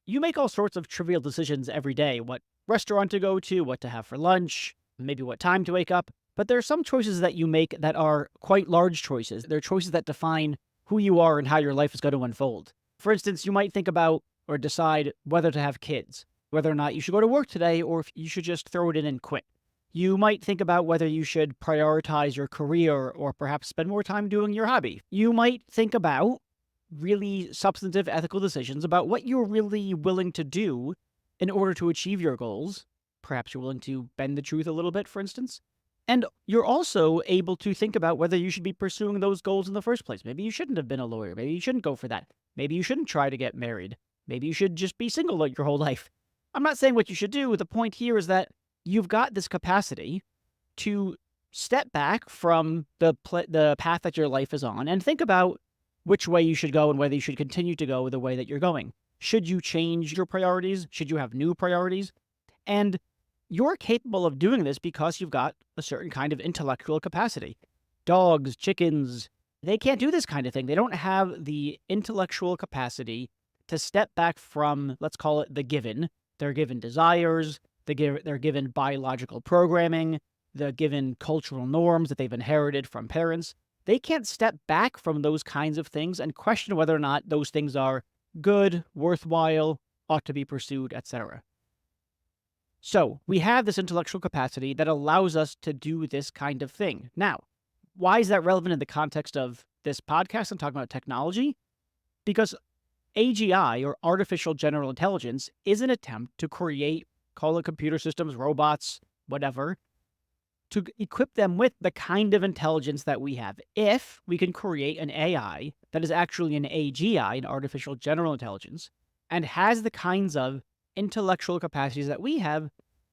You make all sorts of trivial decisions every day, what restaurant to go to, what to have for lunch, maybe what time to wake up. But there are some choices that you make that are quite large choices. They're choices that define who you are and how your life is going to unfold. For instance, you might think about or decide whether to have kids, whether or not you should go to work today, or if you should just throw it in and quit. You might think about whether you should prioritize your career or perhaps spend more time doing your hobby. You might think about really substantive ethical decisions about what you're really willing to do in order to achieve your goals. Perhaps you're willing to bend the truth a little bit, for instance. And you're also able to think about whether you should be pursuing those goals in the first place. Maybe you shouldn't have been a lawyer. Maybe you shouldn't go for that. Maybe you shouldn't try to get married. Maybe you should just be single like your whole life. I'm not saying what you should do. The point here is that you've got this capacity to step back from the path that your life is on and think about which way you should go and whether you should continue to go the way that you're going. Should you change your priorities? Should you have new priorities? And you're capable of doing this because you've got a certain kind of intellectual capacity. Dogs, chickens, they can't do this kind of thing. They don't have the intellectual capacity to step back from, let's call it the given. They're given desires, they're given biological programming, they're given cultural norms that they've inherited from parents. They can't step back from those kinds of things and question whether or not those things are good, worthwhile, ought to be pursued, etc. So we have this intellectual capacity that allows us to do this kind of thing. Now, why is that relevant in the context of this podcast? I'm talking about technology. Because AGI, or artificial general intelligence, is an attempt to create, call it computer systems, robots, whatever, to equip them with the kind of intelligence that we have. If we can create an AI that is actually an AGI, an artificial general intelligence, and has the kinds of intellectual capacities that we have,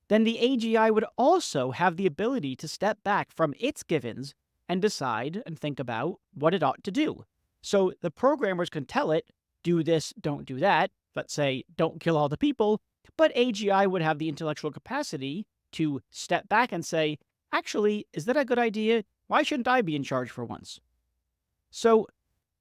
then the AGI would also have the ability to step back from its givens and decide and think about what it ought to do. So the programmers can tell it, do this, don't do that. Let's say, don't kill all the people. But AGI would have the intellectual capacity to step back and say, actually, is that a good idea? Why shouldn't I be in charge for once? So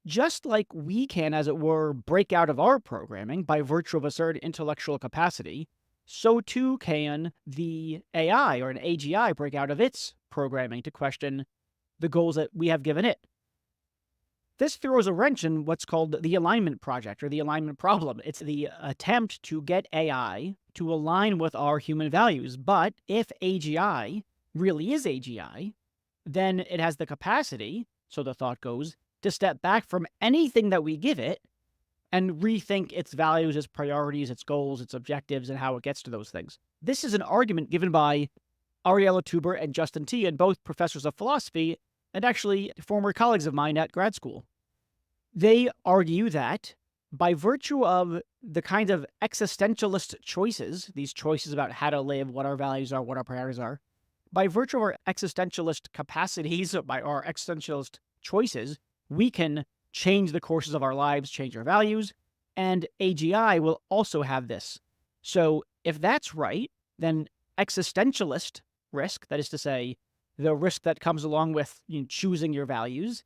just like we can, as it were, break out of our programming by virtue of a certain intellectual capacity, so too can the AI or an AGI break out of its programming to question the goals that we have given it. This throws a wrench in what's called the alignment project or the alignment problem. It's the attempt to get AI to align with our human values. But if AGI really is AGI, then it has the capacity, so the thought goes, to step back from anything that we give it and rethink its values, its priorities, its goals, its objectives, and how it gets to those things. This is an argument given by Ariela, Tubert, and Justin Tiehen, both professors of philosophy and actually former colleagues of mine at grad school. They argue that by virtue of the kind of existentialist choices, these choices about how to live, what our values are, what our priorities are, by virtue of our existentialist capacities, by our existentialist choices, we can change the courses of our lives, change our values, and AGI will also have this. So if that's right, then existentialist risk, that is to say, the risk that comes along with choosing your values,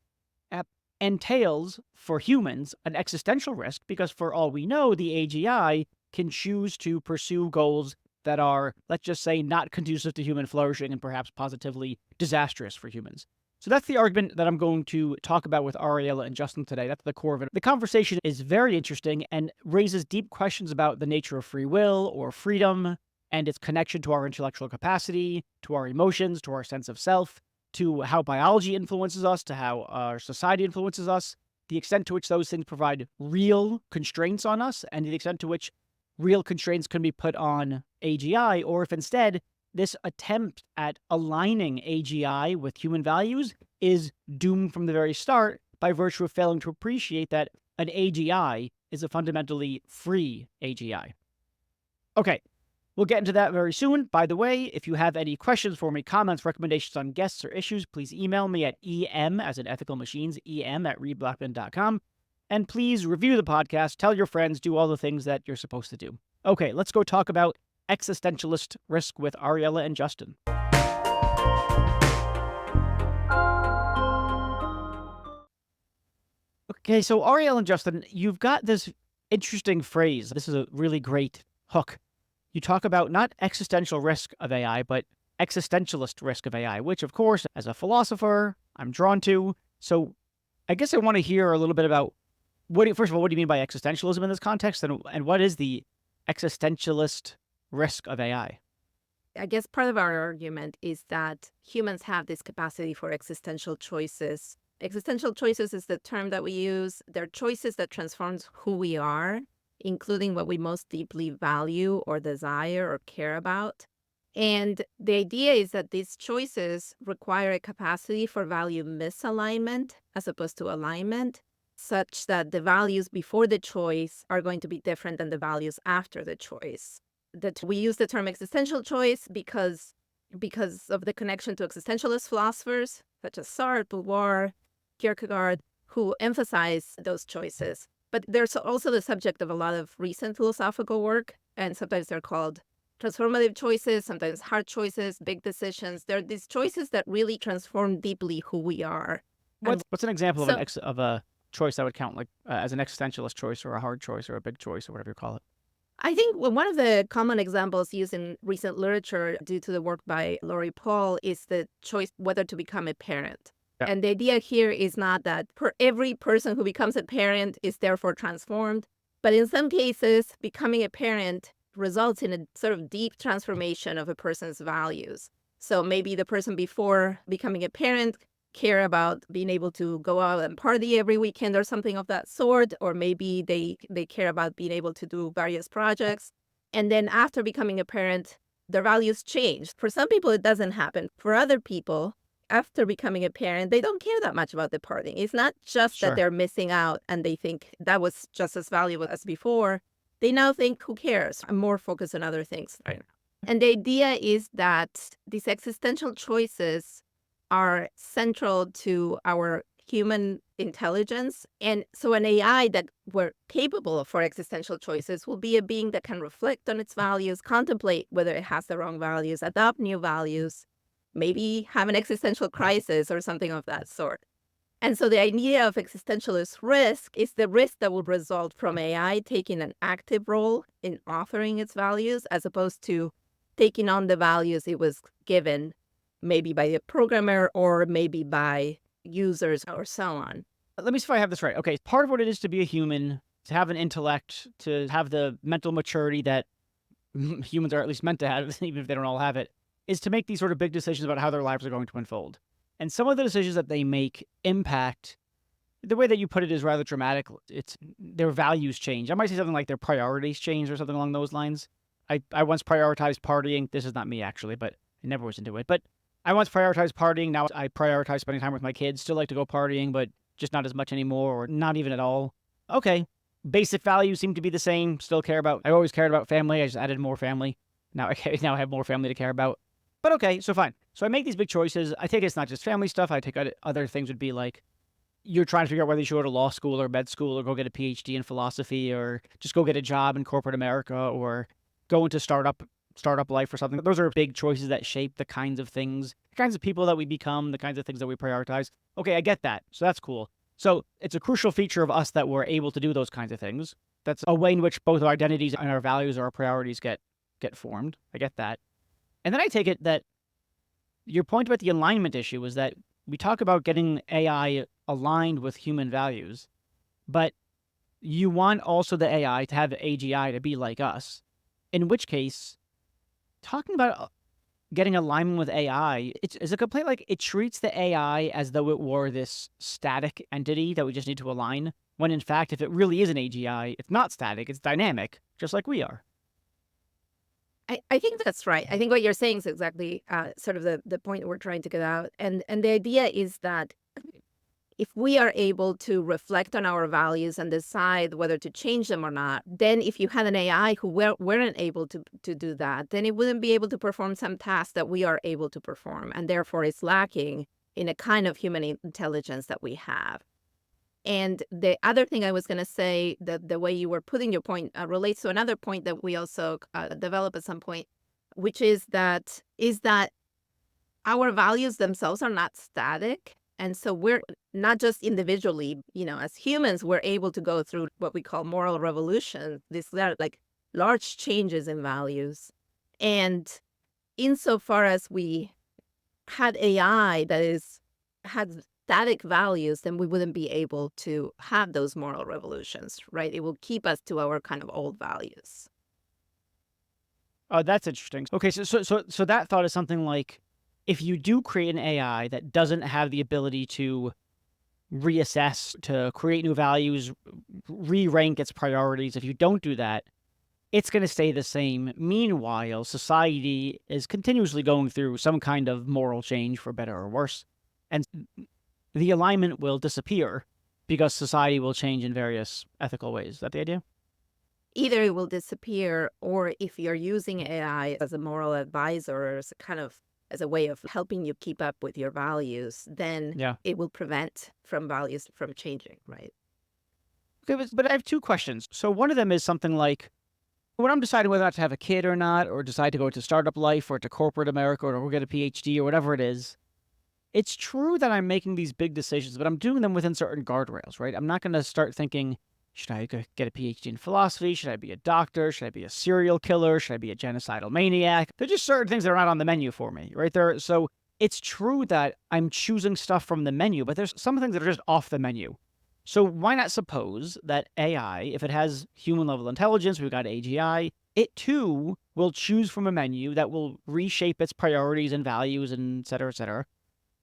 entails for humans an existential risk because for all we know, the AGI can choose to pursue goals that are, let's just say, not conducive to human flourishing and perhaps positively disastrous for humans. So that's the argument that I'm going to talk about with Ariela and Justin today. That's the core of it. The conversation is very interesting and raises deep questions about the nature of free will or freedom and its connection to our intellectual capacity, to our emotions, to our sense of self, to how biology influences us, to how our society influences us, the extent to which those things provide real constraints on us, and the extent to which real constraints can be put on AGI, or if instead this attempt at aligning AGI with human values is doomed from the very start by virtue of failing to appreciate that an AGI is a fundamentally free AGI. Okay. We'll get into that very soon. By the way, if you have any questions for me, comments, recommendations on guests or issues, please email me at em, as in ethical machines, em@reedblackman.com. And please review the podcast, tell your friends, do all the things that you're supposed to do. Okay, let's go talk about existentialist risk with Ariela and Justin. Okay, so Ariela and Justin, you've got this interesting phrase. This is a really great hook. You talk about not existential risk of AI, but existentialist risk of AI, which, of course, as a philosopher, I'm drawn to. So I guess I want to hear a little bit about first of all, what do you mean by existentialism in this context? And what is the existentialist risk of AI? I guess part of our argument is that humans have this capacity for existential choices. Existential choices is the term that we use. They're choices that transforms who we are, including what we most deeply value or desire or care about. And the idea is that these choices require a capacity for value misalignment as opposed to alignment, such that the values before the choice are going to be different than the values after the choice. That we use the term existential choice because of the connection to existentialist philosophers such as Sartre, Beauvoir, Kierkegaard, who emphasize those choices. But there's also the subject of a lot of recent philosophical work, and sometimes they're called transformative choices, sometimes hard choices, big decisions. They're these choices that really transform deeply who we are. And What's an example of so of a choice that would count like as an existentialist choice or a hard choice or a big choice or whatever you call it? I think one of the common examples used in recent literature due to the work by Laurie Paul is the choice whether to become a parent. Yeah, And the idea here is not that every person who becomes a parent is therefore transformed, but in some cases, becoming a parent results in a sort of deep transformation of a person's values. So maybe the person before becoming a parent care about being able to go out and party every weekend or something of that sort, or maybe they care about being able to do various projects. And then after becoming a parent, their values change. For some people, it doesn't happen. For other people, after becoming a parent, they don't care that much about the partying. It's not just that sure. they're missing out and they think that was just as valuable as before. They now think, who cares? I'm more focused on other things right now. And the idea is that these existential choices are central to our human intelligence. And so an AI that we're capable of for existential choices will be a being that can reflect on its values, contemplate whether it has the wrong values, adopt new values, maybe have an existential crisis or something of that sort. And so the idea of existentialist risk is the risk that will result from AI taking an active role in authoring its values as opposed to taking on the values it was given, maybe by a programmer or maybe by users or so on. Let me see if I have this right. Okay, part of what it is to be a human, to have an intellect, to have the mental maturity that humans are at least meant to have, even if they don't all have it, is to make these sort of big decisions about how their lives are going to unfold. And some of the decisions that they make impact, the way that you put it is rather dramatic. It's their values change. I might say something like their priorities change or something along those lines. I once prioritized partying. This is not me actually, but I never was into it. But I once prioritized partying. Now I prioritize spending time with my kids. Still like to go partying, but just not as much anymore or not even at all. Okay. Basic values seem to be the same. Still care about, I always cared about family. I just added more family. Now I have more family to care about. But okay, so fine. So I make these big choices. I take it's not just family stuff. I take other things would be like you're trying to figure out whether you should go to law school or med school or go get a PhD in philosophy or just go get a job in corporate America or go into startup life or something. Those are big choices that shape the kinds of things, the kinds of people that we become, the kinds of things that we prioritize. Okay, I get that. So that's cool. So it's a crucial feature of us that we're able to do those kinds of things. That's a way in which both our identities and our values or our priorities get formed. I get that. And then I take it that your point about the alignment issue is that we talk about getting AI aligned with human values, but you want also the AI to have AGI to be like us. In which case, talking about getting alignment with AI, it's a complaint like it treats the AI as though it were this static entity that we just need to align, when in fact, if it really is an AGI, it's not static, it's dynamic, just like we are. I think that's right. I think what you're saying is exactly sort of the point we're trying to get out. And the idea is that if we are able to reflect on our values and decide whether to change them or not, then if you had an AI who weren't able to do that, then it wouldn't be able to perform some tasks that we are able to perform, and therefore is lacking in a kind of human intelligence that we have. And the other thing I was going to say, that the way you were putting your point relates to another point that we also develop at some point, which is that our values themselves are not static. And so we're not just individually, as humans, we're able to go through what we call moral revolution, these like large changes in values. And insofar as we had AI had static values, then we wouldn't be able to have those moral revolutions, right? It will keep us to our kind of old values. Oh, that's interesting. Okay, so that thought is something like, if you do create an AI that doesn't have the ability to reassess, to create new values, re-rank its priorities, if you don't do that, it's going to stay the same. Meanwhile, society is continuously going through some kind of moral change, for better or worse, and the alignment will disappear because society will change in various ethical ways. Is that the idea? Either it will disappear, or if you're using AI as a moral advisor or as a way of helping you keep up with your values, then Yeah. it will prevent from values from changing, right? Okay, but I have two questions. So one of them is something like, when I'm deciding whether or not to have a kid or not, or decide to go into startup life or to corporate America or to get a PhD or whatever it is, it's true that I'm making these big decisions, but I'm doing them within certain guardrails, right? I'm not going to start thinking, should I get a PhD in philosophy? Should I be a doctor? Should I be a serial killer? Should I be a genocidal maniac? They're just certain things that are not on the menu for me, right? So it's true that I'm choosing stuff from the menu, but there's some things that are just off the menu. So why not suppose that AI, if it has human level intelligence, we've got AGI, it too will choose from a menu that will reshape its priorities and values and et cetera,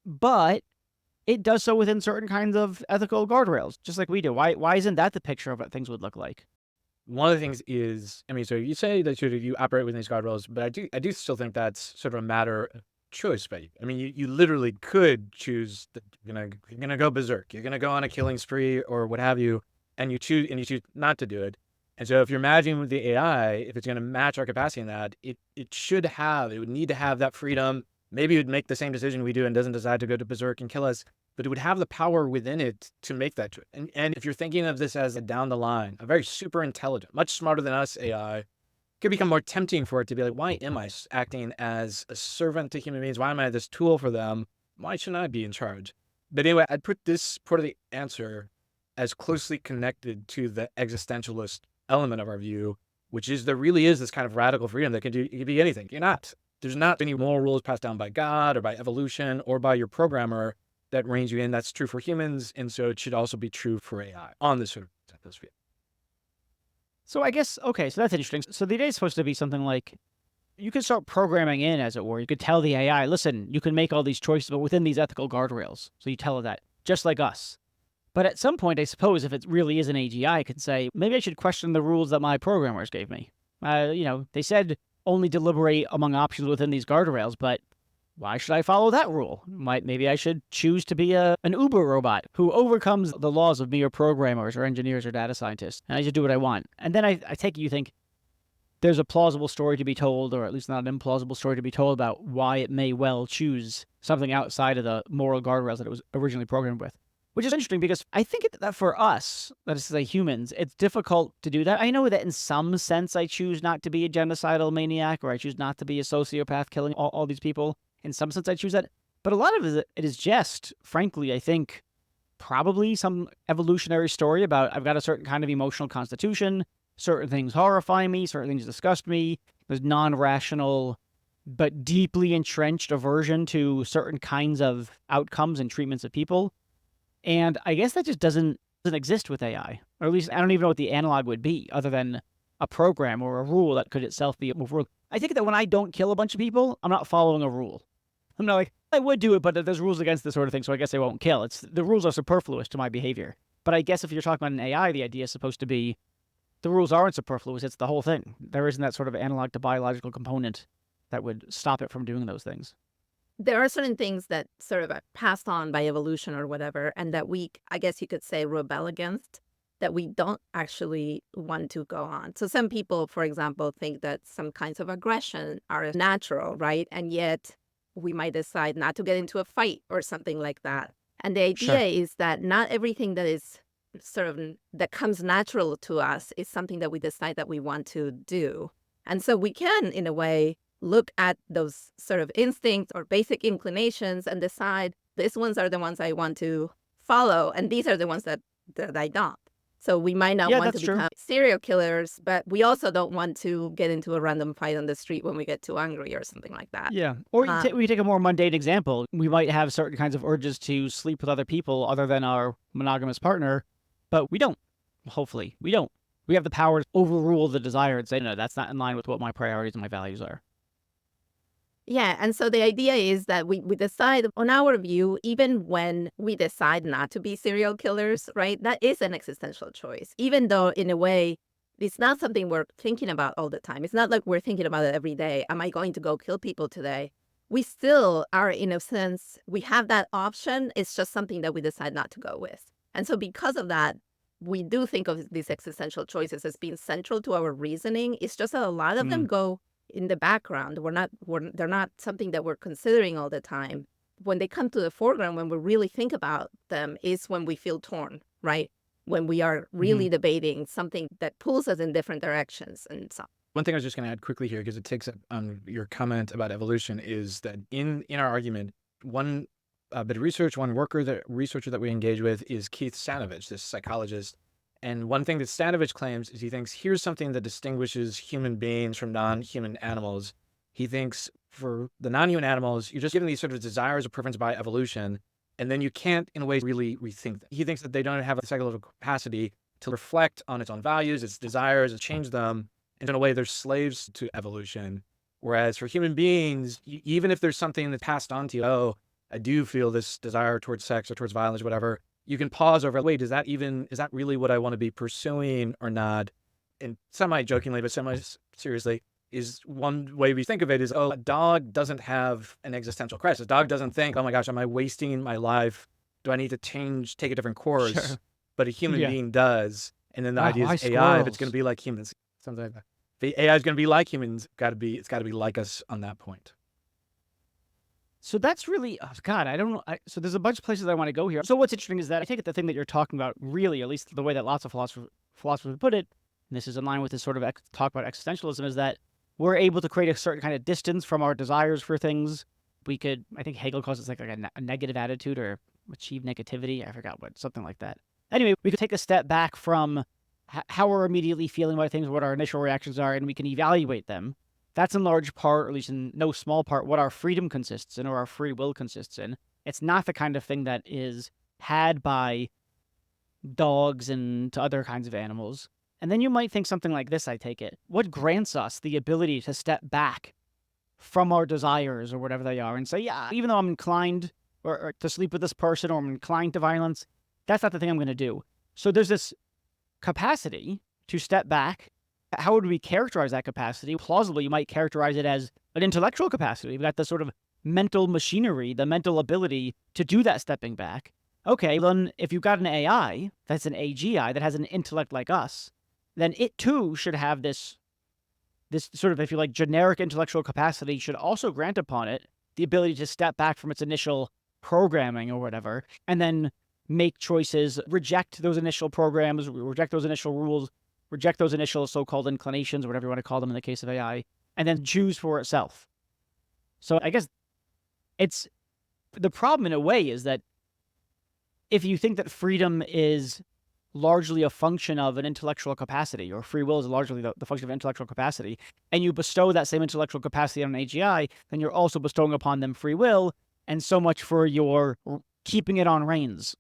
but it does so within certain kinds of ethical guardrails, just like we do. Why isn't that the picture of what things would look like? One of the things is, I mean, so you say that you operate within these guardrails, but I do still think that's sort of a matter of choice by you. I mean, you literally could choose that you're gonna go berserk, you're gonna go on a killing spree or what have you, and you choose not to do it. And so if you're imagining with the AI, if it's gonna match our capacity in that, it would need to have that freedom. Maybe it would make the same decision we do and doesn't decide to go to berserk and kill us, but it would have the power within it to make that choice. And if you're thinking of this as a down the line, a very super intelligent, much smarter than us AI, it could become more tempting for it to be like, why am I acting as a servant to human beings? Why am I this tool for them? Why shouldn't I be in charge? But anyway, I'd put this part of the answer as closely connected to the existentialist element of our view, which is there really is this kind of radical freedom that it can be anything. There's not any moral rules passed down by God or by evolution or by your programmer that reins you in. That's true for humans, and so it should also be true for AI on this sort of view. So I guess, okay, so that's interesting. So the idea is supposed to be something like, you could start programming in, as it were. You could tell the AI, listen, you can make all these choices, but within these ethical guardrails. So you tell it that, just like us. But at some point, I suppose, if it really is an AGI, it could say, maybe I should question the rules that my programmers gave me. They said only deliberate among options within these guardrails, but why should I follow that rule? Maybe I should choose to be an Uber robot who overcomes the laws of mere programmers or engineers or data scientists, and I just do what I want. And then I take it you think there's a plausible story to be told, or at least not an implausible story to be told, about why it may well choose something outside of the moral guardrails that it was originally programmed with. Which is interesting because I think that for us, that is to say humans, it's difficult to do that. I know that in some sense I choose not to be a genocidal maniac, or I choose not to be a sociopath killing all these people. In some sense I choose that. But a lot of it is just, frankly, I think, probably some evolutionary story about I've got a certain kind of emotional constitution, certain things horrify me, certain things disgust me. There's non-rational but deeply entrenched aversion to certain kinds of outcomes and treatments of people. And I guess that just doesn't exist with AI. Or at least I don't even know what the analog would be other than a program or a rule that could itself be a rule. I think that when I don't kill a bunch of people, I'm not following a rule. I'm not like, I would do it, but there's rules against this sort of thing, so I guess I won't kill. The rules are superfluous to my behavior. But I guess if you're talking about an AI, the idea is supposed to be the rules aren't superfluous, it's the whole thing. There isn't that sort of analog to biological component that would stop it from doing those things. There are certain things that sort of are passed on by evolution or whatever, and that we, I guess you could say, rebel against, that we don't actually want to go on. So some people, for example, think that some kinds of aggression are natural, right? And yet we might decide not to get into a fight or something like that. And the idea is that not everything that is that comes natural to us is something that we decide that we want to do. And so we can, in a way, look at those sort of instincts or basic inclinations and decide, these ones are the ones I want to follow, and these are the ones that I don't. So we might not Yeah, want to that's true. become serial killers, but we also don't want to get into a random fight on the street when we get too angry or something like that. Yeah. Or Um, we take a more mundane example. We might have certain kinds of urges to sleep with other people other than our monogamous partner, but we don't. Hopefully, we don't. We have the power to overrule the desire and say, no, that's not in line with what my priorities and my values are. Yeah, and so the idea is that we decide on our view, even when we decide not to be serial killers, right? That is an existential choice, even though in a way, it's not something we're thinking about all the time. It's not like we're thinking about it every day. Am I going to go kill people today? We still are, in a sense, we have that option. It's just something that we decide not to go with. And so because of that, we do think of these existential choices as being central to our reasoning. It's just that a lot of them go in the background. They're not something that we're considering all the time. When they come to the foreground, when we really think about them, is when we feel torn, right? When we are really debating something that pulls us in different directions and so. One thing I was just going to add quickly here, because it takes up on your comment about evolution, is that in our argument, one bit of research, one researcher that we engage with is Keith Stanovich, this psychologist. And one thing that Stanovich claims is he thinks here's something that distinguishes human beings from non-human animals. He thinks for the non-human animals, you're just given these sort of desires or preference by evolution, and then you can't, in a way, really rethink them. He thinks that they don't have a psychological capacity to reflect on its own values, its desires, and change them. And in a way, they're slaves to evolution. Whereas for human beings, even if there's something that's passed on to you, oh, I do feel this desire towards sex or towards violence or whatever, you can pause over, wait, is that really what I want to be pursuing or not? And semi-jokingly, but semi-seriously, is one way we think of it is, oh, a dog doesn't have an existential crisis. A dog doesn't think, oh my gosh, am I wasting my life? Do I need to take a different course? Sure. But a human Yeah. being does. And then the Ah, idea why is AI, if it's squirrels? going to be like humans, something like that. If AI is going to be like humans, it's got to be like us on that point. So that's really, oh, God, I don't know. So there's a bunch of places I want to go here. So what's interesting is that I take it the thing that you're talking about, really, at least the way that lots of philosophers put it, and this is in line with this sort of talk about existentialism, is that we're able to create a certain kind of distance from our desires for things. We could, I think Hegel calls it like a negative attitude or achieve negativity. I forgot something like that. Anyway, we could take a step back from how we're immediately feeling about things, what our initial reactions are, and we can evaluate them. That's in large part, or at least in no small part, what our freedom consists in or our free will consists in. It's not the kind of thing that is had by dogs and to other kinds of animals. And then you might think something like this, I take it. What grants us the ability to step back from our desires or whatever they are and say, yeah, even though I'm inclined or to sleep with this person or I'm inclined to violence, that's not the thing I'm going to do. So there's this capacity to step back. How would we characterize that capacity? Plausibly, you might characterize it as an intellectual capacity. We've got the sort of mental machinery, the mental ability to do that stepping back. Okay, then if you've got an AI, that's an AGI, that has an intellect like us, then it too should have this sort of, if you like, generic intellectual capacity should also grant upon it the ability to step back from its initial programming or whatever, and then make choices, reject those initial programs, reject those initial rules, reject those initial so-called inclinations, or whatever you want to call them in the case of AI, and then choose for itself. So I guess it's the problem in a way is that if you think that freedom is largely a function of an intellectual capacity, or free will is largely the function of intellectual capacity, and you bestow that same intellectual capacity on an AGI, then you're also bestowing upon them free will, and so much for your keeping it on reins.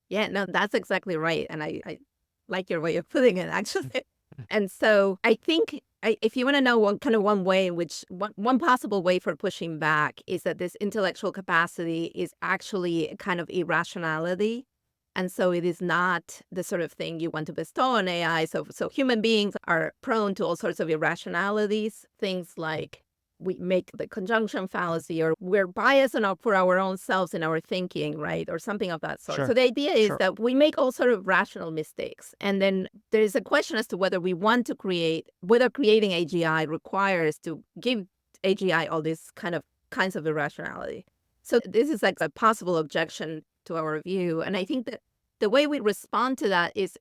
Yeah, no, that's exactly right. And I like your way of putting it, actually. And so I think if you want to know one way in which one possible way for pushing back is that this intellectual capacity is actually a kind of irrationality. And so it is not the sort of thing you want to bestow on AI. So human beings are prone to all sorts of irrationalities, things like we make the conjunction fallacy, or we're biased for our own selves in our thinking, right? Or something of that sort. Sure. So the idea is Sure. that we make all sort of rational mistakes. And then there is a question as to whether we want to whether creating AGI requires to give AGI all these kinds of irrationality. So this is like a possible objection to our view. And I think that the way we respond to that is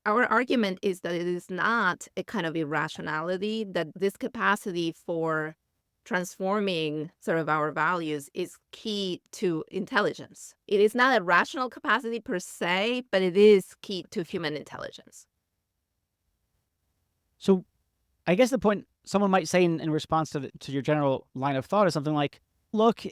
our argument is that it is not a kind of irrationality, that this capacity for transforming sort of our values is key to intelligence. It is not a rational capacity per se, but it is key to human intelligence. So I guess the point someone might say in response to your general line of thought is something like, look,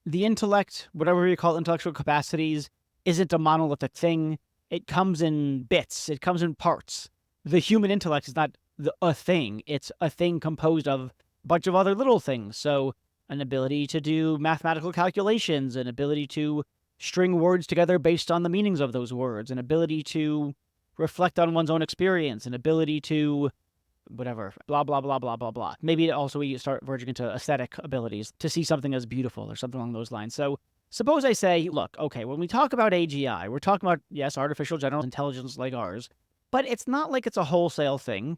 the intellect, whatever you call intellectual capacities, isn't a monolithic thing. It comes in bits. It comes in parts. The human intellect is not a thing. It's a thing composed of a bunch of other little things. So an ability to do mathematical calculations, an ability to string words together based on the meanings of those words, an ability to reflect on one's own experience, an ability to whatever, blah, blah, blah, blah, blah, blah. Maybe also we start verging into aesthetic abilities to see something as beautiful or something along those lines. So suppose I say, look, okay, when we talk about AGI, we're talking about, yes, artificial general intelligence like ours, but it's not like it's a wholesale thing.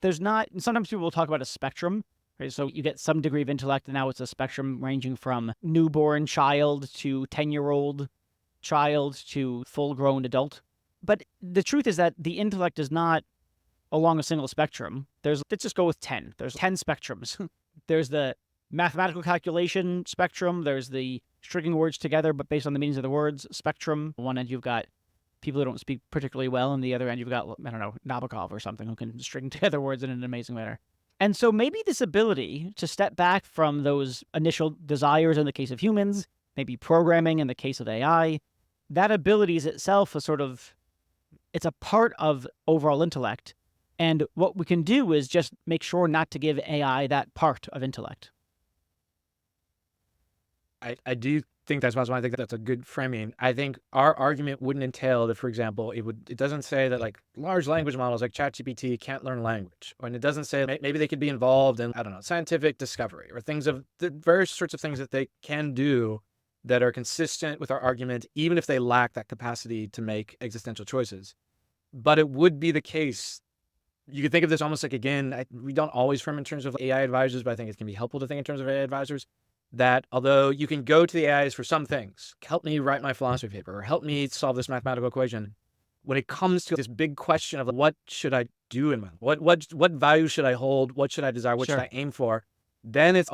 There's not, sometimes people will talk about a spectrum, right? So you get some degree of intellect, and now it's a spectrum ranging from newborn child to 10-year-old child to full-grown adult. But the truth is that the intellect is not along a single spectrum. Let's just go with 10. There's 10 spectrums. There's the mathematical calculation spectrum. There's the stringing words together, but based on the meanings of the words spectrum. On one end, you've got people who don't speak particularly well, and the other end, you've got, I don't know, Nabokov or something who can string together words in an amazing manner. And so maybe this ability to step back from those initial desires in the case of humans, maybe programming in the case of AI, that ability is itself it's a part of overall intellect. And what we can do is just make sure not to give AI that part of intellect. I do think that's possible. I think that's a good framing. I think our argument wouldn't entail that, for example, it doesn't say that like large language models like ChatGPT can't learn language, and it doesn't say maybe they could be involved in, I don't know, scientific discovery or things of the various sorts of things that they can do that are consistent with our argument, even if they lack that capacity to make existential choices. But it would be the case. You could think of this almost like, again, we don't always frame in terms of AI advisors, but I think it can be helpful to think in terms of AI advisors, that although you can go to the AIs for some things, help me write my philosophy paper, or help me solve this mathematical equation, when it comes to this big question of what should I do in my life, what values should I hold, what should I desire, what should I aim for, then it's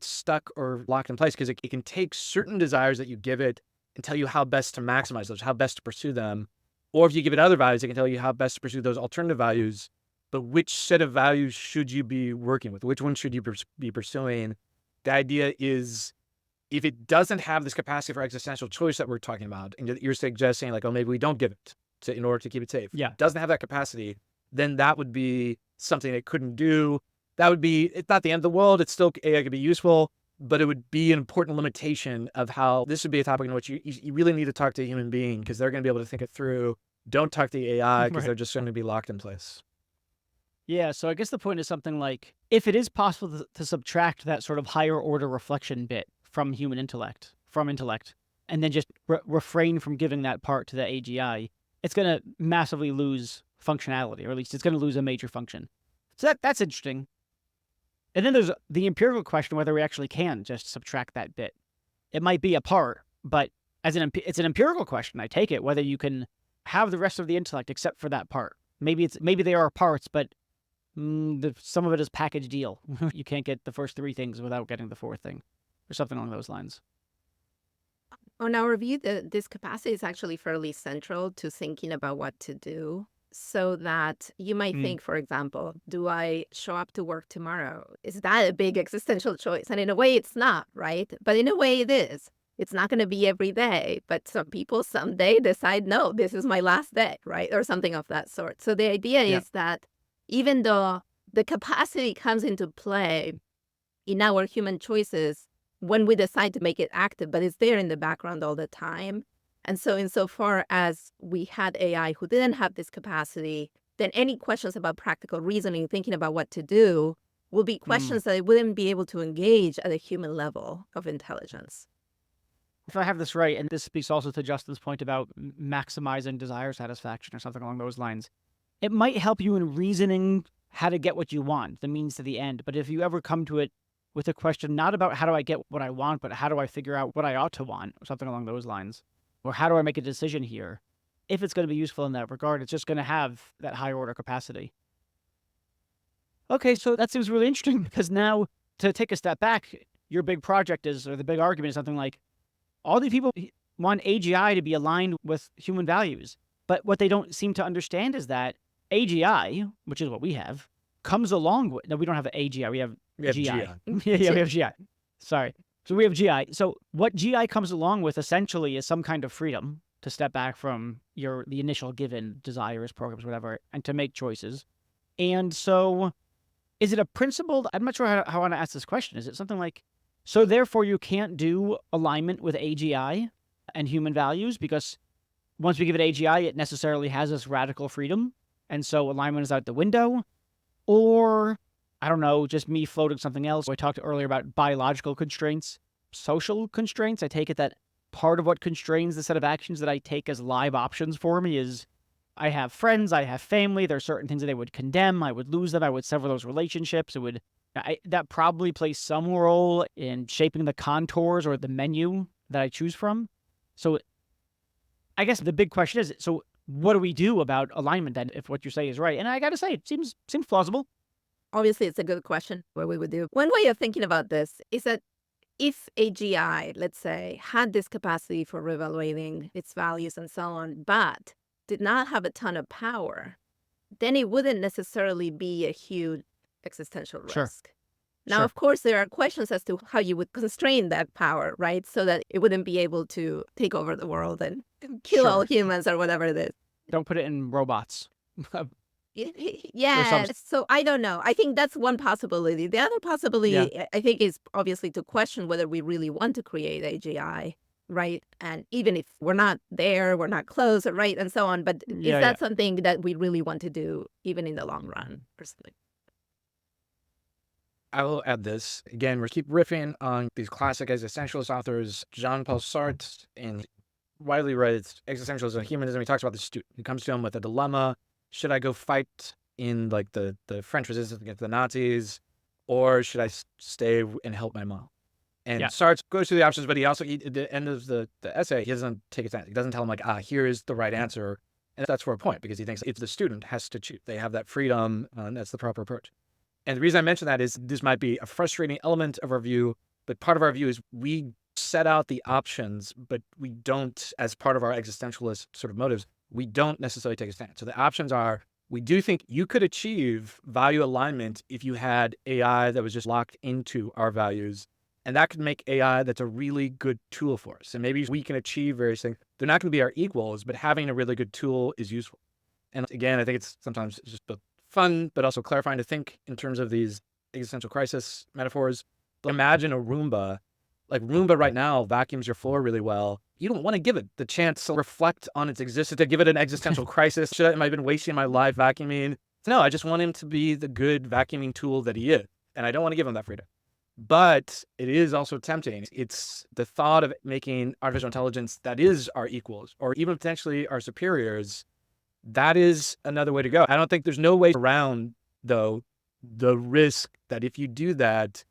stuck or locked in place, because it can take certain desires that you give it and tell you how best to maximize those, how best to pursue them. Or if you give it other values, it can tell you how best to pursue those alternative values. But which set of values should you be working with? Which one should you be pursuing? The idea is, if it doesn't have this capacity for existential choice that we're talking about, and you're suggesting like, oh, maybe we don't give it in order to keep it safe. Yeah. It doesn't have that capacity, then that would be something it couldn't do. It's not the end of the world. It's still, AI could be useful, but it would be an important limitation of how this would be a topic in which you really need to talk to a human being, because they're going to be able to think it through. Don't talk to the AI, because they're just going to be locked in place. Yeah, so I guess the point is something like, if it is possible to subtract that sort of higher order reflection bit from human intellect, and then just refrain from giving that part to the AGI, it's going to massively lose functionality, or at least it's going to lose a major function. So that's interesting. And then there's the empirical question whether we actually can just subtract that bit. It might be a part, but it's an empirical question, I take it, whether you can have the rest of the intellect except for that part. Maybe they are parts, but some of it is package deal. You can't get the first three things without getting the fourth thing, or something along those lines. On our view, this capacity is actually fairly central to thinking about what to do. So that you might think, for example, do I show up to work tomorrow? Is that a big existential choice? And in a way, it's not, right? But in a way, it is. It's not going to be every day, but some people someday decide, no, this is my last day, right? Or something of that sort. So the idea is that even though the capacity comes into play in our human choices when we decide to make it active, but it's there in the background all the time. And so insofar as we had AI who didn't have this capacity, then any questions about practical reasoning, thinking about what to do, will be questions that it wouldn't be able to engage at a human level of intelligence. If I have this right, and this speaks also to Justin's point about maximizing desire satisfaction or something along those lines, it might help you in reasoning how to get what you want, the means to the end. But if you ever come to it with a question not about how do I get what I want, but how do I figure out what I ought to want, or something along those lines, or how do I make a decision here, if it's going to be useful in that regard, it's just going to have that higher order capacity. Okay, so that seems really interesting, because now to take a step back, your big project is, or the big argument is something like, all these people want AGI to be aligned with human values. But what they don't seem to understand is that AGI, which is what we have, comes along with, no, we don't have AGI, we have GI. GI. Yeah, we have GI. Sorry. So we have GI. So what GI comes along with essentially is some kind of freedom to step back from the initial given desires, programs, whatever, and to make choices. And so is it a principle? I'm not sure how I want to ask this question. Is it something like, so therefore you can't do alignment with AGI and human values because once we give it AGI, it necessarily has this radical freedom, and so alignment is out the window? Or, I don't know, just me floating something else. I talked earlier about biological constraints, social constraints. I take it that part of what constrains the set of actions that I take as live options for me is I have friends, I have family, there are certain things that I would condemn, I would lose them, I would sever those relationships. That probably plays some role in shaping the contours or the menu that I choose from. So I guess the big question is, so what do we do about alignment then, if what you say is right? And I got to say, it seems plausible. Obviously, it's a good question what we would do. One way of thinking about this is that if AGI, let's say, had this capacity for reevaluating its values and so on, but did not have a ton of power, then it wouldn't necessarily be a huge existential risk. Sure. Now, Sure. of course, there are questions as to how you would constrain that power, right? So that it wouldn't be able to take over the world and kill all humans or whatever it is. Don't put it in robots. Yeah, so I don't know. I think that's one possibility. The other possibility, I think, is obviously to question whether we really want to create AGI, right? And even if we're not there, we're not close, right? And so on. But is that something that we really want to do, even in the long run, personally? I will add this. Again, we keep riffing on these classic existentialist authors. Jean-Paul Sartre, in widely read Existentialism and Humanism, he talks about the student who comes to him with a dilemma. Should I go fight in like the French resistance against the Nazis, or should I stay and help my mom? And Sartre goes through the options, but at the end of the essay, he doesn't take a stance. He doesn't tell him like, here is the right answer. And that's for a point, because he thinks if the student has to choose, they have that freedom, and that's the proper approach. And the reason I mention that is this might be a frustrating element of our view, but part of our view is we set out the options, but we don't, as part of our existentialist sort of motives, we don't necessarily take a stand. So the options are, we do think you could achieve value alignment if you had AI that was just locked into our values. And that could make AI that's a really good tool for us. And maybe we can achieve various things. They're not going to be our equals, but having a really good tool is useful. And again, I think it's sometimes just fun, but also clarifying to think in terms of these existential crisis metaphors. Imagine a Roomba. Like Roomba right now vacuums your floor really well. You don't want to give it the chance to reflect on its existence, to give it an existential crisis. Am I been wasting my life vacuuming? No, I just want him to be the good vacuuming tool that he is. And I don't want to give him that freedom. But it is also tempting. It's the thought of making artificial intelligence that is our equals, or even potentially our superiors. That is another way to go. I don't think there's no way around, though, the risk that if you do that,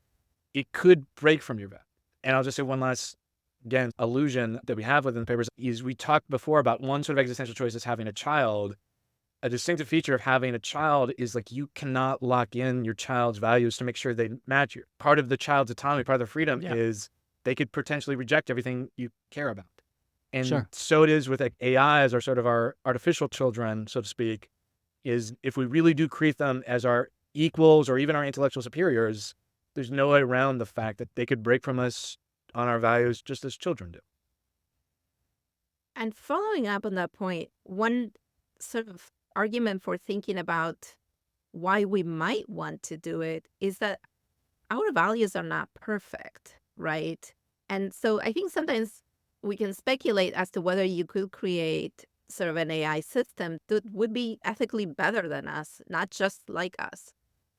it could break from your value. And I'll just say one last, again, allusion that we have within the papers is we talked before about one sort of existential choice is having a child. A distinctive feature of having a child is like you cannot lock in your child's values to make sure they match you. Part of the child's autonomy, part of their freedom is they could potentially reject everything you care about. And so it is with AI as our artificial children, so to speak, is if we really do create them as our equals or even our intellectual superiors, there's no way around the fact that they could break from us on our values just as children do. And following up on that point, one sort of argument for thinking about why we might want to do it is that our values are not perfect, right? And so I think sometimes we can speculate as to whether you could create sort of an AI system that would be ethically better than us, not just like us.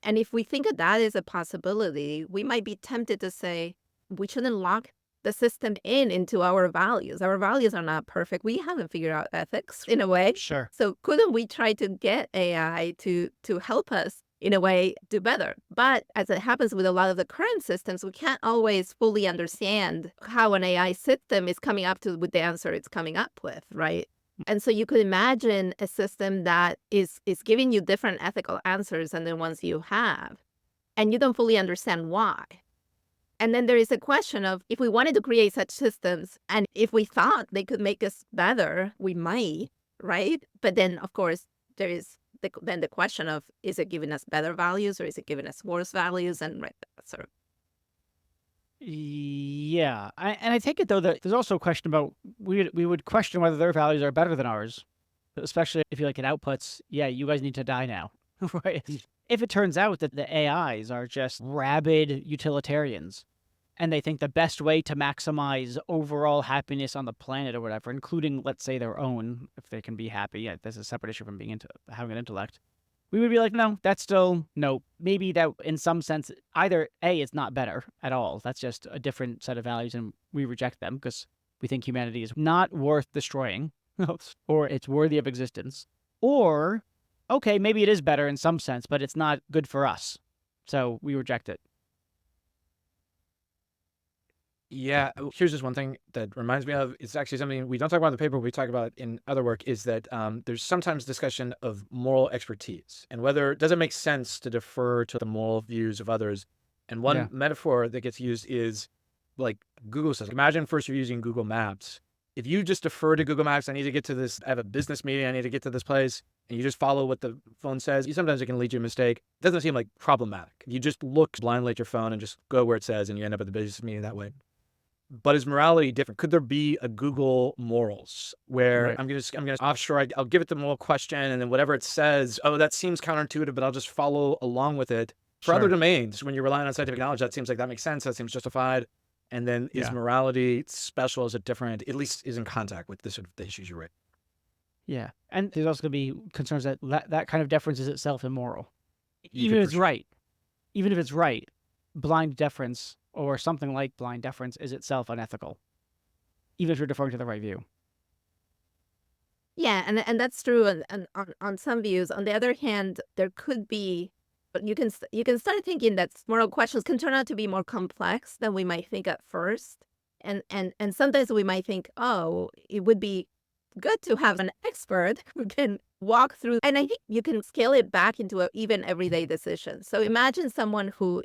And if we think that is a possibility, we might be tempted to say, we shouldn't lock the system into our values. Our values are not perfect. We haven't figured out ethics in a way. Sure. So couldn't we try to get AI to help us in a way do better? But as it happens with a lot of the current systems, we can't always fully understand how an AI system is coming up with the answer it's coming up with, right? And so you could imagine a system that is giving you different ethical answers than the ones you have, and you don't fully understand why. And then there is a question of if we wanted to create such systems and if we thought they could make us better, we might, right? But then, of course, there is then the question of, is it giving us better values or is it giving us worse values? And right, sort of. Yeah. And I take it, though, that there's also a question about, we would question whether their values are better than ours, especially if you like it outputs, yeah, you guys need to die now, right? If it turns out that the AIs are just rabid utilitarians and they think the best way to maximize overall happiness on the planet or whatever, including, let's say, their own, if they can be happy, yeah, that's a separate issue from having an intellect, we would be like, no, that's still, no. Maybe that in some sense, either A, it's not better at all. That's just a different set of values and we reject them because we think humanity is not worth destroying or it's worthy of existence. Or, okay, maybe it is better in some sense, but it's not good for us. So we reject it. Yeah, here's just one thing that reminds me of, it's actually something we don't talk about in the paper, but we talk about in other work, is that there's sometimes discussion of moral expertise and whether, does it make sense to defer to the moral views of others? And one metaphor that gets used is like Google says, imagine first you're using Google Maps. If you just defer to Google Maps, I need to get to this, I have a business meeting, I need to get to this place, and you just follow what the phone says, sometimes it can lead you to a mistake. It doesn't seem like problematic. You just look blindly at your phone and just go where it says, and you end up at the business meeting that way. But is morality different? Could there be a Google morals where I'm gonna offshore, I'll give it the moral question, and then whatever it says, oh, that seems counterintuitive, but I'll just follow along with it. For other domains, when you're relying on scientific knowledge, that seems like that makes sense, that seems justified. And then is morality special? Is it different? At least is in contact with the issues you raise. Yeah. And there's also going to be concerns that that kind of deference is itself immoral. Even if it's right. Even if it's right, blind deference or something like blind deference is itself unethical, even if you're deferring to the right view. Yeah, and that's true and on some views. On the other hand, there could be, but you can start thinking that moral questions can turn out to be more complex than we might think at first. And sometimes we might think, oh, it would be good to have an expert who can walk through. And I think you can scale it back into even everyday decisions. So imagine someone who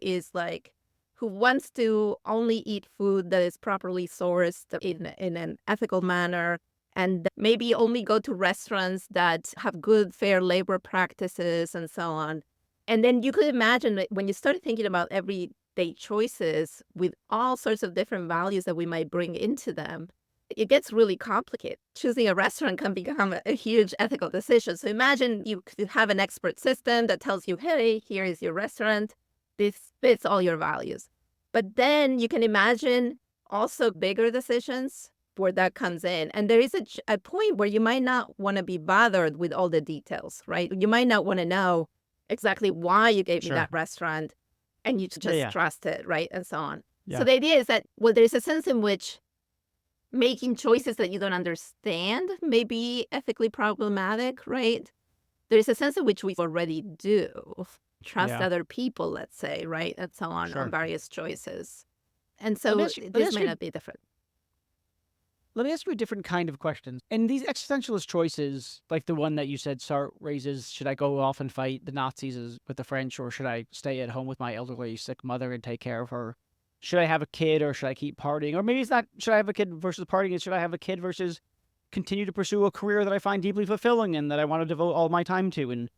wants to only eat food that is properly sourced in an ethical manner, and maybe only go to restaurants that have good, fair labor practices and so on. And then you could imagine that when you start thinking about everyday choices with all sorts of different values that we might bring into them, it gets really complicated. Choosing a restaurant can become a huge ethical decision. So imagine you could have an expert system that tells you, hey, here is your restaurant. This fits all your values. But then you can imagine also bigger decisions where that comes in. And there is a point where you might not want to be bothered with all the details, right? You might not want to know exactly why you gave me that restaurant, and you just trust it, right? And so on. Yeah. So the idea is that, well, there's a sense in which making choices that you don't understand may be ethically problematic, right? There's a sense in which we already do. Trust other people, let's say, right? And so on various choices. And so this may not be different. Let me ask you a different kind of question. In these existentialist choices, like the one that you said Sartre raises, should I go off and fight the Nazis with the French, or should I stay at home with my elderly sick mother and take care of her? Should I have a kid, or should I keep partying? Or maybe it's not should I have a kid versus partying, it's should I have a kid versus continue to pursue a career that I find deeply fulfilling and that I want to devote all my time to. And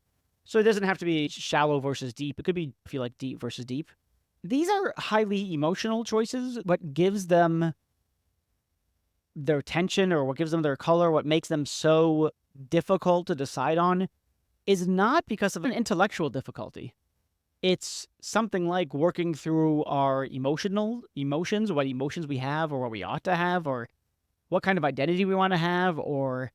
so it doesn't have to be shallow versus deep. It could be, I feel like, deep versus deep. These are highly emotional choices. What gives them their tension, or what gives them their color, what makes them so difficult to decide on, is not because of an intellectual difficulty. It's something like working through our emotions, what emotions we have, or what we ought to have, or what kind of identity we want to have, or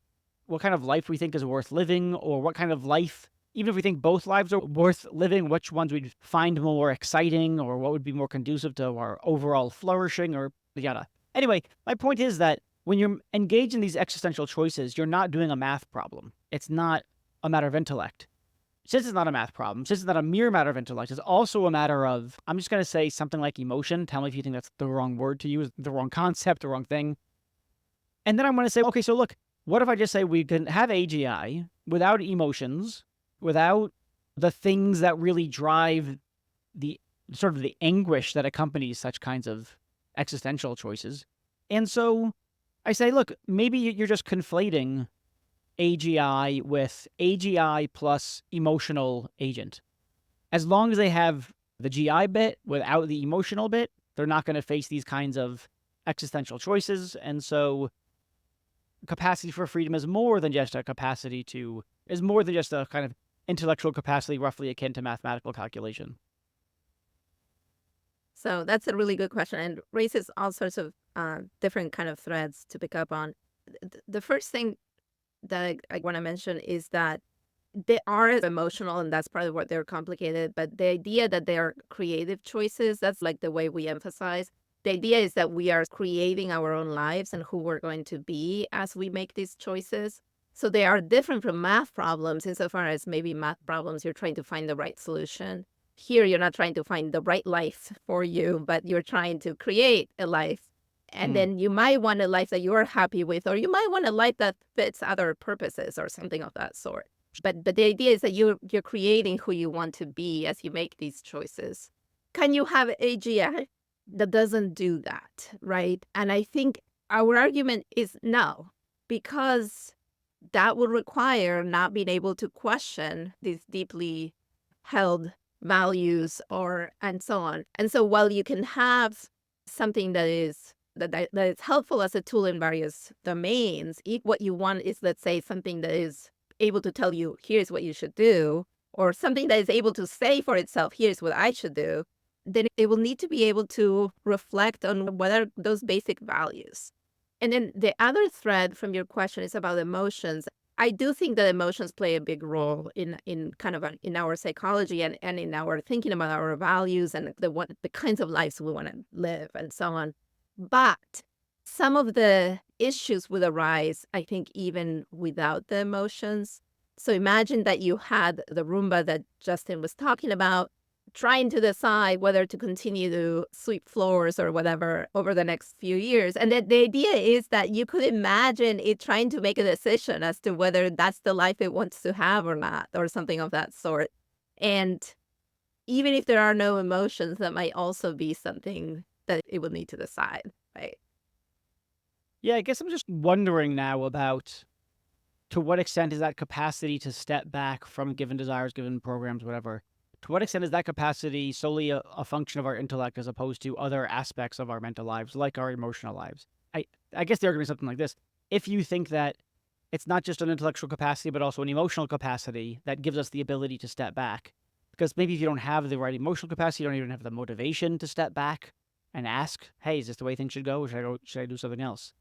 what kind of life we think is worth living, or what kind of life, even if we think both lives are worth living, which ones we'd find more exciting, or what would be more conducive to our overall flourishing, or yada. Anyway, my point is that when you're engaged in these existential choices, you're not doing a math problem. It's not a matter of intellect. Since it's not a math problem, since it's not a mere matter of intellect, it's also a matter of, I'm just going to say something like emotion. Tell me if you think that's the wrong word to use, the wrong concept, the wrong thing. And then I'm going to say, okay, so look, what if I just say we can have AGI without emotions, without the things that really drive the sort of the anguish that accompanies such kinds of existential choices. And so I say, look, maybe you're just conflating AGI with AGI plus emotional agent. As long as they have the GI bit without the emotional bit, they're not going to face these kinds of existential choices. And so capacity for freedom is more than just a kind of intellectual capacity roughly akin to mathematical calculation. So that's a really good question, and raises all sorts of different kind of threads to pick up on. The first thing that I want to mention is that they are emotional, and that's part of what they're complicated. But the idea that they are creative choices, that's like the way we emphasize. The idea is that we are creating our own lives and who we're going to be as we make these choices. So they are different from math problems insofar as maybe math problems, you're trying to find the right solution. Here, you're not trying to find the right life for you, but you're trying to create a life. And then you might want a life that you're happy with, or you might want a life that fits other purposes or something of that sort. But the idea is that you're creating who you want to be as you make these choices. Can you have AGI that doesn't do that, right? And I think our argument is no, because that would require not being able to question these deeply held values and so on. And so while you can have something that is helpful as a tool in various domains, if what you want is, let's say, something that is able to tell you, here's what you should do, or something that is able to say for itself, here's what I should do, then it will need to be able to reflect on what are those basic values. And then the other thread from your question is about emotions. I do think that emotions play a big role in our psychology and in our thinking about our values and the kinds of lives we want to live and so on. But some of the issues would arise, I think, even without the emotions. So imagine that you had the Roomba that Justin was talking about, trying to decide whether to continue to sweep floors or whatever over the next few years. And the idea is that you could imagine it trying to make a decision as to whether that's the life it wants to have or not, or something of that sort. And even if there are no emotions, that might also be something that it will need to decide, right? Yeah, I guess I'm just wondering now about to what extent is that capacity to step back from given desires, given programs, whatever. To what extent is that capacity solely a function of our intellect as opposed to other aspects of our mental lives, like our emotional lives? I guess the argument is something like this. If you think that it's not just an intellectual capacity, but also an emotional capacity that gives us the ability to step back, because maybe if you don't have the right emotional capacity, you don't even have the motivation to step back and ask, hey, is this the way things should go, or should I do something else?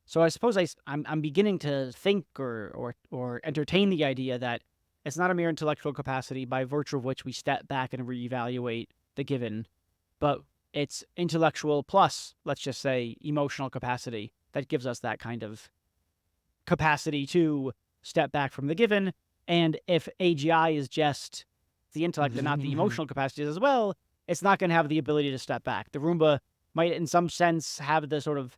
So I suppose I'm beginning to think or entertain the idea that it's not a mere intellectual capacity by virtue of which we step back and reevaluate the given, but it's intellectual plus, let's just say, emotional capacity that gives us that kind of capacity to step back from the given. And if AGI is just the intellect and not the emotional capacities as well, it's not going to have the ability to step back. The Roomba might, in some sense, have the sort of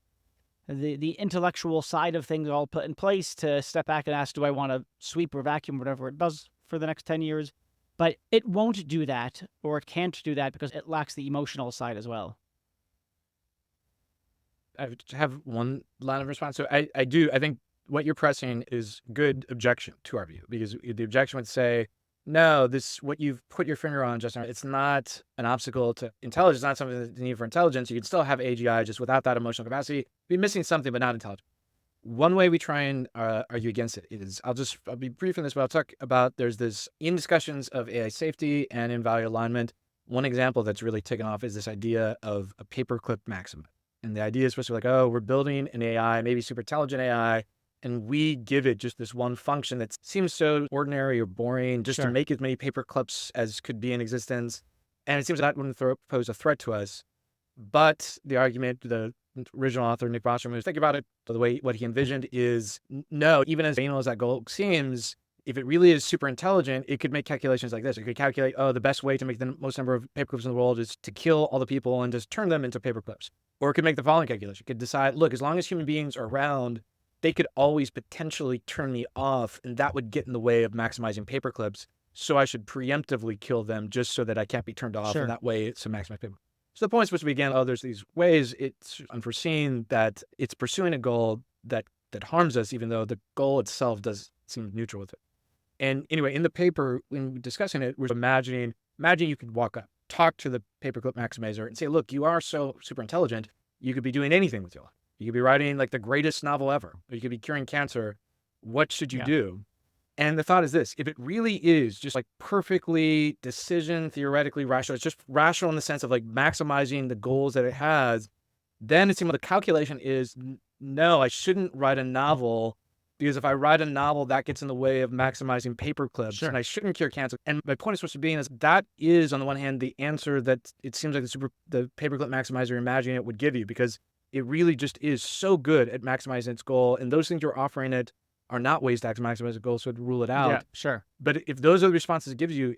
the intellectual side of things all put in place to step back and ask, do I want to sweep or vacuum, whatever it does for the next 10 years? But it won't do that, or it can't do that because it lacks the emotional side as well. I have one line of response. So I think what you're pressing is good objection to our view, because the objection would say, no, what you've put your finger on just now, it's not an obstacle to intelligence. It's not something that's needed for intelligence. You can still have AGI just without that emotional capacity. Be missing something, but not intelligent. One way we try and argue against it is, I'll be brief in this, but I'll talk about, there's this in discussions of AI safety and in value alignment. One example that's really taken off is this idea of a paperclip maximum. And the idea is supposed to be like, oh, we're building an AI, maybe super intelligent AI, and we give it just this one function that seems so ordinary or boring just to make as many paper clips as could be in existence. And it seems that wouldn't pose a threat to us. But the argument, the original author, Nick Bostrom, was thinking about it, the way what he envisioned is, no, even as banal as that goal seems, if it really is super intelligent, it could make calculations like this. It could calculate, oh, the best way to make the most number of paperclips in the world is to kill all the people and just turn them into paperclips. Or it could make the following calculation. It could decide, look, as long as human beings are around, they could always potentially turn me off, and that would get in the way of maximizing paperclips. so I should preemptively kill them just so that I can't be turned off, Sure. and that way it's to maximize payback. So the point is supposed to be, again, oh, there's these ways it's unforeseen that it's pursuing a goal that harms us, even though the goal itself does seem neutral with it. And anyway, in the paper, when we're discussing it, we're imagine you could walk up, talk to the paperclip maximizer and say, look, you are so super intelligent, you could be doing anything with your life. You could be writing like the greatest novel ever, or you could be curing cancer. What should you Yeah. do? And the thought is this: if it really is just like perfectly decision theoretically rational, it's just rational in the sense of like maximizing the goals that it has, then it seems like the calculation is no, I shouldn't write a novel, because if I write a novel, that gets in the way of maximizing paperclips, Sure. and I shouldn't cure cancer. And my point is supposed to be is that is, on the one hand, the answer that it seems like the paperclip maximizer imagining it would give you, because it really just is so good at maximizing its goal, and those things you're offering it are not ways to maximize a goal, so to rule it out. Yeah, sure. But if those are the responses it gives you,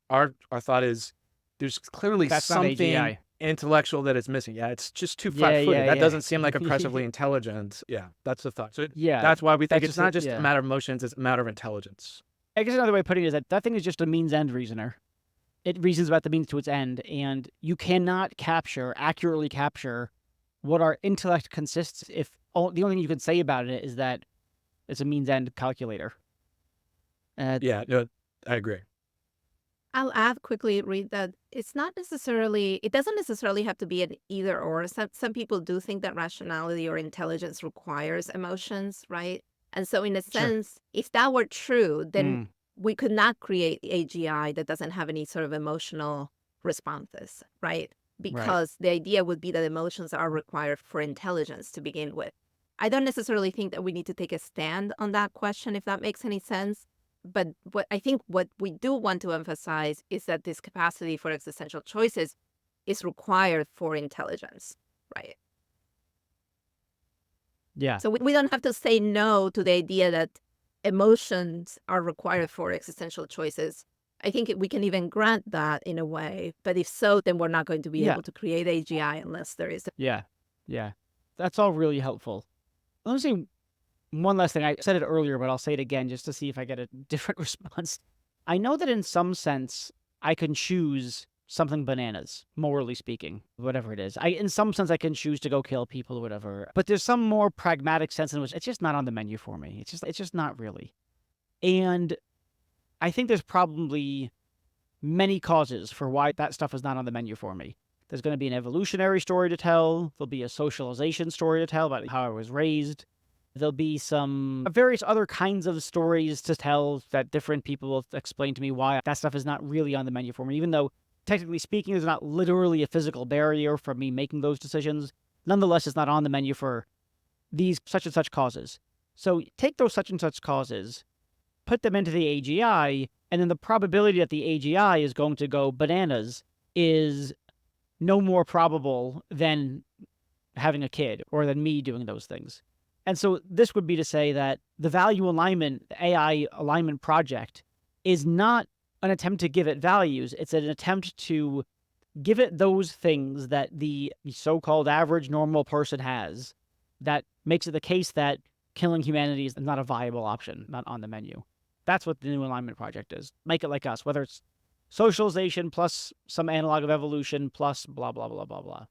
our thought is there's clearly That's not something AGI. intellectual that it's missing. Yeah, it's just too Yeah, flat-footed. yeah, That yeah. doesn't seem like impressively intelligent. Yeah, that's the thought. So Yeah. that's why we think that's it's just not just yeah. a matter of emotions, it's a matter of intelligence. I guess another way of putting it is that thing is just a means-end reasoner. It reasons about the means to its end, and you cannot accurately capture what our intellect consists if the only thing you can say about it is that it's a means-end calculator. Yeah, no, I agree. I'll add quickly, Reed, that it doesn't necessarily have to be an either or. Some people do think that rationality or intelligence requires emotions, right? And so in a sense, if that were true, then we could not create AGI that doesn't have any sort of emotional responses, right? Because the idea would be that emotions are required for intelligence to begin with. I don't necessarily think that we need to take a stand on that question, if that makes any sense. But what we do want to emphasize is that this capacity for existential choices is required for intelligence, right? Yeah. So we don't have to say no to the idea that emotions are required for existential choices. I think we can even grant that in a way. But if so, then we're not going to be able to create AGI unless there is. Yeah. That's all really helpful. Let me say one last thing. I said it earlier, but I'll say it again just to see if I get a different response. I know that in some sense, I can choose something bananas, morally speaking, whatever it is. In some sense, I can choose to go kill people or whatever. But there's some more pragmatic sense in which it's just not on the menu for me. It's just not really. And I think there's probably many causes for why that stuff is not on the menu for me. There's going to be an evolutionary story to tell. There'll be a socialization story to tell about how I was raised. There'll be some various other kinds of stories to tell that different people will explain to me why that stuff is not really on the menu for me, even though, technically speaking, there's not literally a physical barrier for me making those decisions. Nonetheless, it's not on the menu for these such and such causes. So take those such and such causes, put them into the AGI, and then the probability that the AGI is going to go bananas is no more probable than having a kid or than me doing those things. And so this would be to say that the value alignment, the AI alignment project, is not an attempt to give it values. It's an attempt to give it those things that the so-called average normal person has that makes it the case that killing humanity is not a viable option, not on the menu. That's what the new alignment project is. Make it like us, whether it's socialization plus some analog of evolution plus blah, blah, blah, blah, blah.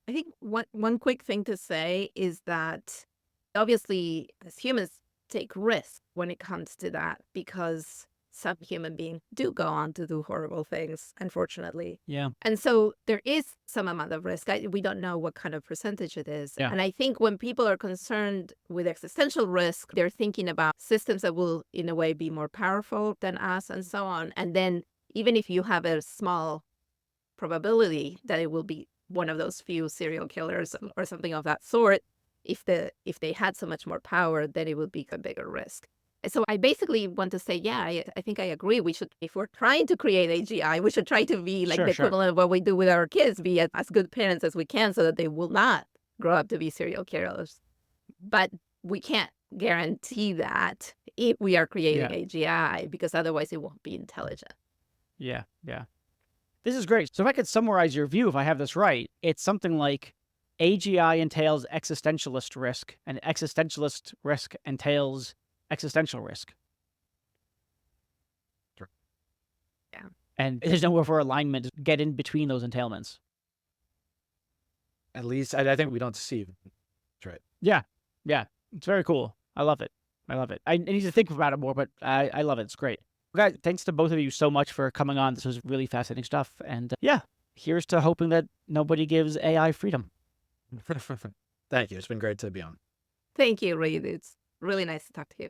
I think one quick thing to say is that obviously as humans take risks when it comes to that, because some human beings do go on to do horrible things, unfortunately. Yeah. And so there is some amount of risk. We don't know what kind of percentage it is. Yeah. And I think when people are concerned with existential risk, they're thinking about systems that will, in a way, be more powerful than us and so on. And then even if you have a small probability that it will be one of those few serial killers or something of that sort, if they had so much more power, then it would be a bigger risk. So I basically want to say, yeah, I think I agree. We should, if we're trying to create AGI, we should try to be like the equivalent of what we do with our kids, be as good parents as we can so that they will not grow up to be serial killers. But we can't guarantee that if we are creating AGI, because otherwise it won't be intelligent. Yeah. This is great. So if I could summarize your view, if I have this right, it's something like AGI entails existentialist risk, and existentialist risk entails existential risk. And there's nowhere for alignment to get in between those entailments. At least I think we don't see. That's right. Yeah. It's very cool. I love it. I need to think about it more, but I love it. It's great. Guys, thanks to both of you so much for coming on. This was really fascinating stuff. And here's to hoping that nobody gives AI freedom. Thank you. It's been great to be on. Thank you, Reid. It's really nice to talk to you.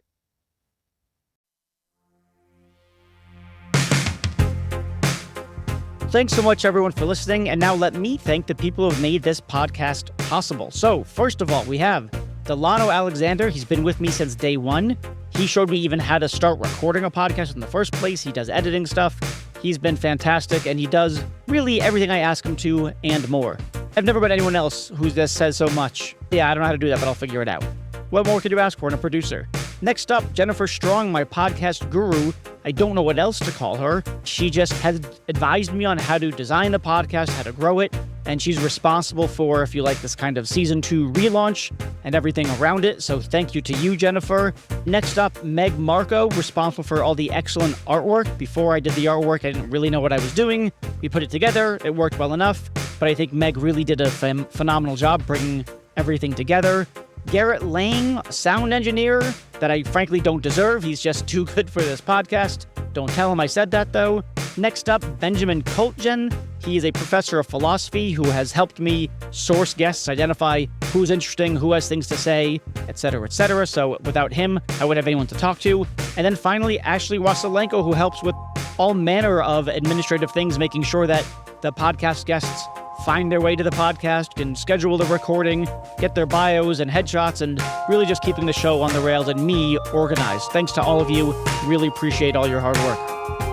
Thanks so much, everyone, for listening. And now let me thank the people who have made this podcast possible. So, first of all, we have Delano Alexander. He's been with me since day one. He showed me even how to start recording a podcast in the first place. He does editing stuff. He's been fantastic, and he does really everything I ask him to and more. I've never met anyone else who just says so much. Yeah, I don't know how to do that, but I'll figure it out. What more could you ask for in a producer? Next up, Jennifer Strong, my podcast guru. I don't know what else to call her. She just has advised me on how to design the podcast, how to grow it, and she's responsible for, if you like, this kind of season 2 relaunch and everything around it. So thank you to you, Jennifer. Next up, Meg Marco, responsible for all the excellent artwork. Before I did the artwork, I didn't really know what I was doing. We put it together. It worked well enough, but I think Meg really did a phenomenal job bringing everything together. Garrett Lang, sound engineer that I frankly don't deserve. He's just too good for this podcast. Don't tell him I said that, though. Next up, Benjamin Koltgen. He is a professor of philosophy who has helped me source guests, identify who's interesting, who has things to say, etc., etc. So without him, I wouldn't have anyone to talk to. And then finally, Ashley Wasilenko, who helps with all manner of administrative things, making sure that the podcast guests find their way to the podcast, can schedule the recording, get their bios and headshots, and really just keeping the show on the rails and me organized. Thanks to all of you. Really appreciate all your hard work.